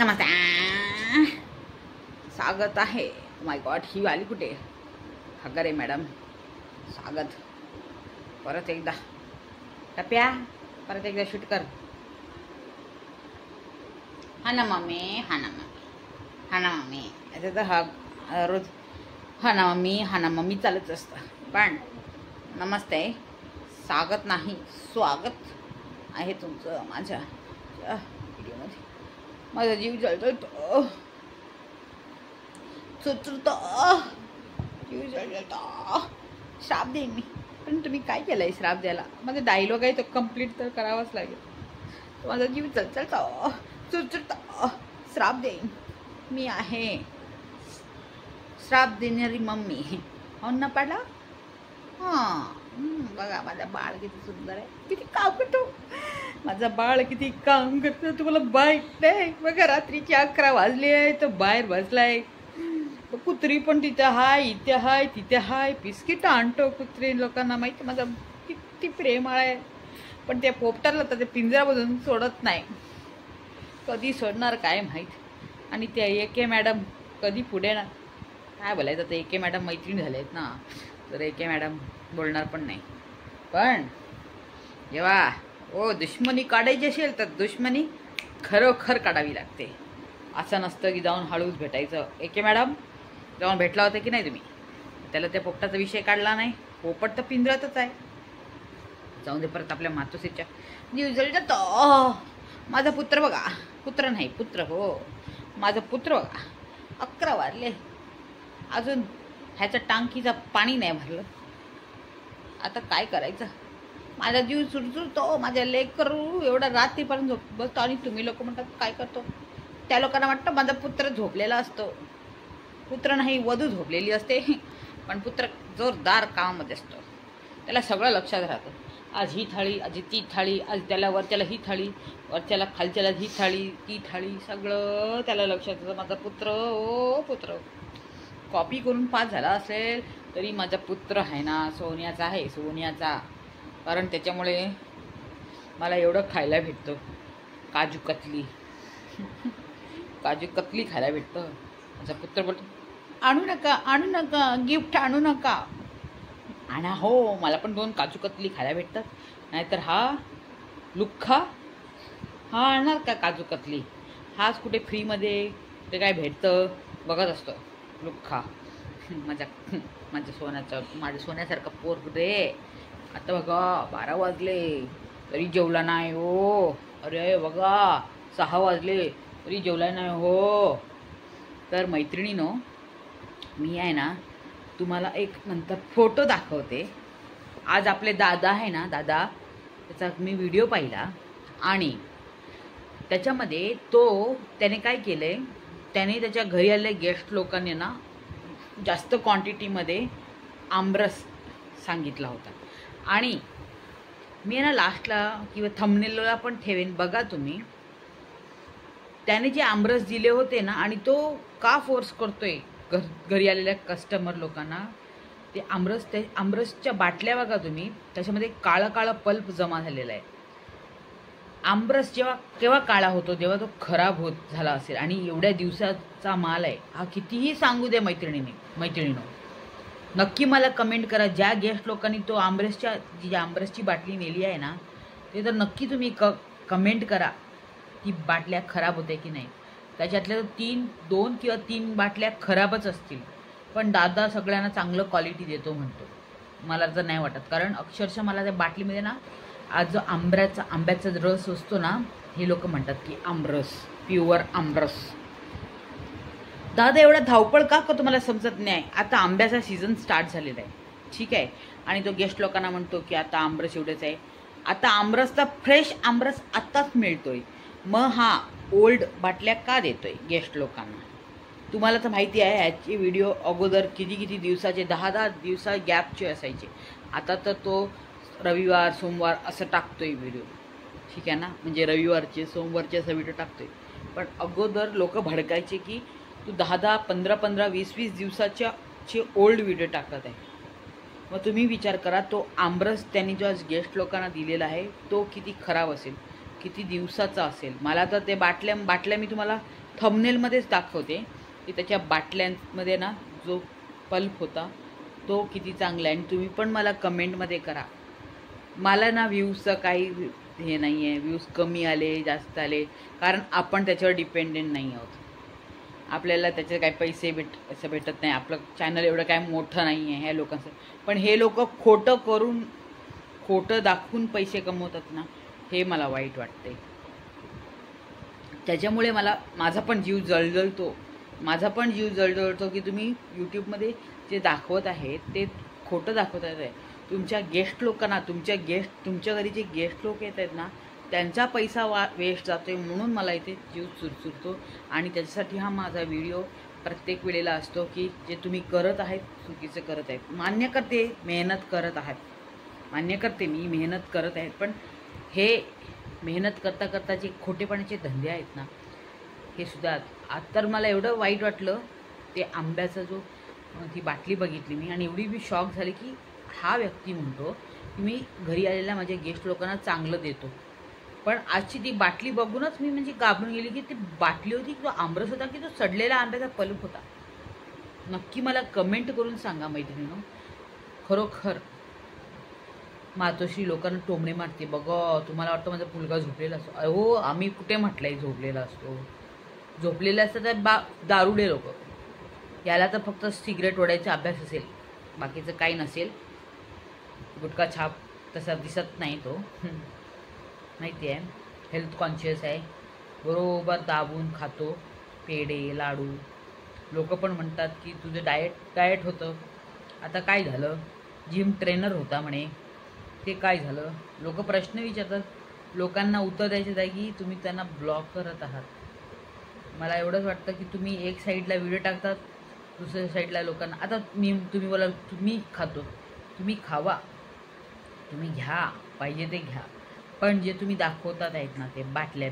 नमस्ते. स्वागत आहे. माय गॉड, ही आली कुठे? हगरे मॅडम, स्वागत. परत एकदा टप्या, परत एकदा शूट कर. हा ना मम्मी, हा ना मम्मी, हा ना मम्मी. असं तर हा रोज हा ना मम्मी, हा ना मम्मी चालूच असतं. पण नमस्ते, स्वागत नाही स्वागत आहे तुमचं माझ्या व्हिडिओमध्ये. माझा जीव जळजळतो, चुचुरतो, जीव जळजळतो. श्राप देईन मी. पण तुम्ही काय केलंय श्राप द्यायला? माझा डायलॉग आहे तो कम्प्लीट तर करावाच लागेल. माझा जीव जळजळतो, चुचुरतो. श्राप देईन मी. आहे श्राप देणारी मम्मी. हो ना पाडला? हां, बघा माझा बाळ किती सुंदर आहे, किती काम करतो. माझा बाळ किती काम करतो तुम्हाला बाईक नाही. बघा रात्रीचे 11 वाजले आहे तर बाहेर बसलाय. कुत्री पण तिथे हाय, इथे हाय, तिथे हाय. बिस्किट आणतो कुत्री. लोकांना माहिती माझा किती प्रेमाळ आहे. पण त्या पोपटाला तर ते पिंजऱ्यामधून सोडत नाही. कधी सोडणार काय माहीत. आणि त्या एके मॅडम कधी पुढे ना काय बोलायचं. तर एके मॅडम मैत्रीण झाले आहेत ना, तर एके मॅडम बोलणार पण नाही. पण जेव्हा दुश्मनी काढायची असेल तर दुश्मनी खरोखर काढावी लागते. असं नसतं की जाऊन हळूच भेटायचं. एके मॅडम जाऊन भेटला होता की नाही तुम्ही? त्याला त्या पोपटाचा विषय काढला नाही. पोपट तर पिंजऱ्यातच आहे. जाऊन दे. परत आपल्या मातोश्रीच्या जीव जळतो. माझा पुत्र बघा, पुत्र नाही पुत्र, हो माझा पुत्र बघा. 11 वाजले अजून ह्याचं टांकीचं पाणी नाही भरलं. आता काय करायचं? माझा जीव चुरचुरतो. माझ्या लेकरू एवढा रात्रीपर्यंत बसतो आणि तुम्ही लोक म्हणतात काय करतो. त्या लोकांना वाटतं माझा पुत्र झोपलेला असतो. पुत्र नाही, वधू झोपलेली असते. पण पुत्र जोरदार कामामध्ये असतो. त्याला सगळं लक्षात राहतं. आज ही थाळी, आज ती थाळी, आज त्याला वरच्याला ही थाळी, वरच्याला खालच्याला ही थाळी, ती थाळी, सगळं त्याला लक्षात येतं. माझा पुत्र, ओ पुत्र. कॉपी करून पास झाला असेल तरी माझा पुत्र आहे ना, सोन्याचा आहे, सोन्याचा. कारण त्याच्यामुळे मला एवढं खायला भेटतं. काजू कतली, काजू कतली खायला भेटतं. माझा पुत्र बोलतो आणू नका, आणू नका, गिफ्ट आणू नका. आणा हो, मला पण 2 काजू कतली खायला भेटतात. नाहीतर हा लुख्खा हा आणणार का काजू कतली? हाच कुठे फ्रीमध्ये ते काय भेटतं बघत असतो लुख्खा. माझ्या सोन्यासारखा पोर रे. आता बघा 12 वाजले तरी जेवला नाही हो. अरे बघा 6 वाजले तरी जेवला नाही हो. तर मैत्रिणीनो, मी आहे ना तुम्हाला एक नंतर फोटो दाखवते. आज आपले दादा आहे ना, दादा, त्याचा मी व्हिडिओ पाहिला आणि त्याच्यामध्ये त्याने काय केलं आहे, त्याने त्याच्या घरी आलेल्या गेस्ट लोकांनी ना जास्त क्वांटिटीमध्ये आमरस सांगितला होता. आणि मी ना लास्टला किंवा थंबनेलला पण ठेवेन, बघा तुम्ही. त्याने जे आमरस दिले होते ना, आणि तो का फोर्स करतोय घरी आलेल्या कस्टमर लोकांना, ते आमरसच्या बाटल्या बघा तुम्ही, त्याच्यामध्ये काळा काळा पल्प जमा झालेला आहे. आमरस केव्हा काळा होतो, जेव्हा तो खराब होत झाला असेल. आणि एवढ्या दिवसाचा माल आहे हा. कितीही सांगू दे मैत्रिणीनो, नक्की मला कमेंट करा. ज्या गेस्ट लोकांनी जी आमरसची बाटली नेली आहे ना, ते तर नक्की तुम्ही कमेंट करा की बाटल्या खराब होते की नाही. त्याच्यातल्या 2 किंवा 3 बाटल्या खराबच असतील. पण दादा सगळ्यांना चांगलं क्वालिटी देतो म्हणतो. मला तर नाही वाटत. कारण अक्षरशः मला त्या बाटलीमध्ये ना आज जो आंब्याचा रस असतो ना, हे लोक म्हणतात की आमरस, प्युअर आमरस. दादा एवढा धावपळ का करतो मला समजत नाही. आता आंब्याचा सीझन स्टार्ट झालेला आहे, ठीक आहे. आणि तो गेस्ट लोकांना म्हणतो की आता आमरस एवढंच आहे. आता आमरसचा फ्रेश आमरस आत्ताच मिळतोय. मग हा ओल्ड बाटल्या का देतोय गेस्ट लोकांना? तुम्हाला तर माहिती आहे ह्याचे व्हिडिओ अगोदर किती दिवसाचे, 10 दिवसा गॅपचे असायचे. आता तर तो रविवार सोमवार असं टाकतोय व्हिडिओ, ठीक आहे ना. म्हणजे रविवारचे सोमवारचे असं व्हिडिओ टाकतोय. पण अगोदर लोक भडकायचे की तू 10 15 20 दिवसाचे ओल्ड व्हिडिओ टाकत आहे. मग तुम्ही विचार करा, तो आमरस त्यांनी जो आज गेस्ट लोकांना दिलेला आहे तो किती खराब असेल. किती दिवसाचा असेल. मला तर ते बाटल्या मी तुम्हाला थंबनेलमध्येच दाखवते की त्याच्या बाटल्यांमध्ये ना जो पल्प होता तो किती चांगला आहे. आणि तुम्ही पण मला कमेंटमध्ये करा. मला ना व्ह्यूजचं काही हे नाही आहे, व्ह्यूज कमी आले जास्त आले, कारण आपण त्याच्यावर डिपेंडेंट नाही आहोत. आपल्याला त्याचे काही पैसे असं भेटत नाही. आपलं चॅनल एवढं काय मोठं नाही आहे ह्या लोकांचं. पण हे लोक खोटं दाखवून पैसे कमवतात ना, हे मला वाईट वाटते. त्याच्यामुळे माझा पण जीव जळजळतो की तुम्ही यूट्यूबमध्ये जे दाखवत आहेत ते खोटं दाखवत आहे. तुमच्या गेस्ट लोकांना तुमच्या घरी जे गेस्ट लोक येत आहेत ना, त्यांचा पैसा वेस्ट जातोय, म्हणून मला इथे जीव चुरचुरतो. आणि त्याच्यासाठी हा माझा व्हिडिओ प्रत्येक वेळेला असतो की जे तुम्ही करत आहेत चुकीचं करत आहेत. मान्य करते मेहनत करत आहात, मान्य करते मी मेहनत करत आहेत, पण हे मेहनत करता करता जे खोटेपणाचे धंदे आहेत ना, हे सुद्धा. आज तर मला एवढं वाईट वाटलं ते आंब्याचा ती बाटली बघितली मी, आणि एवढी मी शॉक झाली की हा व्यक्ती म्हणतो की मी घरी आलेल्या माझ्या गेस्ट लोकांना चांगलं देतो. पण आजची ती बाटली बघूनच मी म्हणजे घाबरून गेली की ती बाटली होती की तो आमरस होता की तो सडलेला आंब्याचा पल्प होता. नक्की मला कमेंट करून सांगा मैत्रिणींनो. खरोखर मातोश्री लोकांना टोमणे मारते. बघा, तुम्हाला वाटतं माझा मुलगा झोपलेला असतो. हो, आम्ही कुठे म्हटलंय झोपलेला असतो. झोपलेले असतं तर दारुडे लोक. याला तर फक्त सिगरेट ओढायचा अभ्यास असेल, बाकीचं काही नसेल. गुटखा छाप तसा दिसत नाही तो, माहिती आहे. हेल्थ कॉन्शियस आहे, बरोबर दाबून खातो पेढे लाडू. लोक पण म्हणतात की तुझं डाएट होतं. आता काय झालं? जिम ट्रेनर होता म्हणे, ते काय झालं? लोक प्रश्न विचारतात. लोकांना उत्तर द्यायचे आहे की तुम्ही त्यांना ब्लॉक करत आहात. मला एवढंच वाटतं की तुम्ही एक साईडला व्हिडिओ टाकतात, दुसऱ्या साईडला लोकांना. आता तुम्ही बोला तुम्ही खातो, तुम्ही खावा, तुम्ही घ्या, पाहिजे ते घ्या. पण जे तुम्ही दाखवतात आहेत ना ते बाटल्या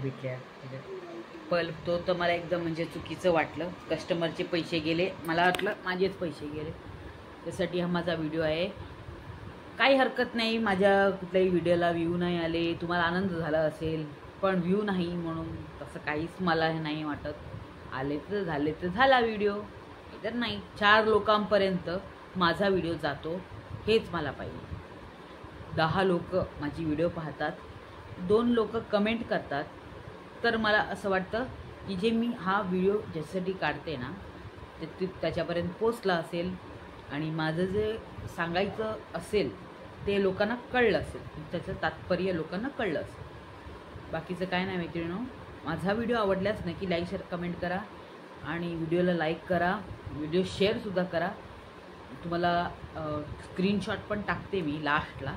पल्प, तो तर मला एकदम म्हणजे चुकीचं वाटलं. कस्टमरचे पैसे गेले, मला वाटलं माझेच पैसे गेले. त्यासाठी हा माझा व्हिडिओ आहे. काही हरकत नाही, माझ्या कुठल्याही व्हिडिओला व्ह्यू नाही आले, तुम्हाला आनंद झाला असेल. पण व्ह्यू नाही म्हणून तसं काहीच मला नाही वाटत. आले तर झाला व्हिडिओ, तर नाही. 4 लोकांपर्यंत माझा व्हिडिओ जातो, हेच मला पाहिजे. 10 लोक माझी व्हिडिओ पाहतात, 2 लोक कमेंट करतात, तर मला असं वाटतं की जे मी हा व्हिडिओ ज्याच्यासाठी काढते ना ते त्याच्यापर्यंत पोचला असेल, आणि माझं जे सांगायचं असेल ते लोकांना कळलं असेल, त्याचं तात्पर्य लोकांना कळलं असेल. बाकीचं काय नाही मैत्रिणींनो. माझा व्हिडिओ आवडल्यास नक्की लाईक शेअर कमेंट करा, आणि व्हिडिओला लाईक करा, व्हिडिओ शेअरसुद्धा करा. तुम्हाला स्क्रीनशॉट पण टाकते मी लास्टला,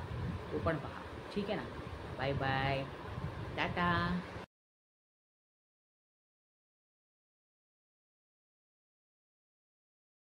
तो पण पहा. ठीक आहे ना. Bye bye, Tata.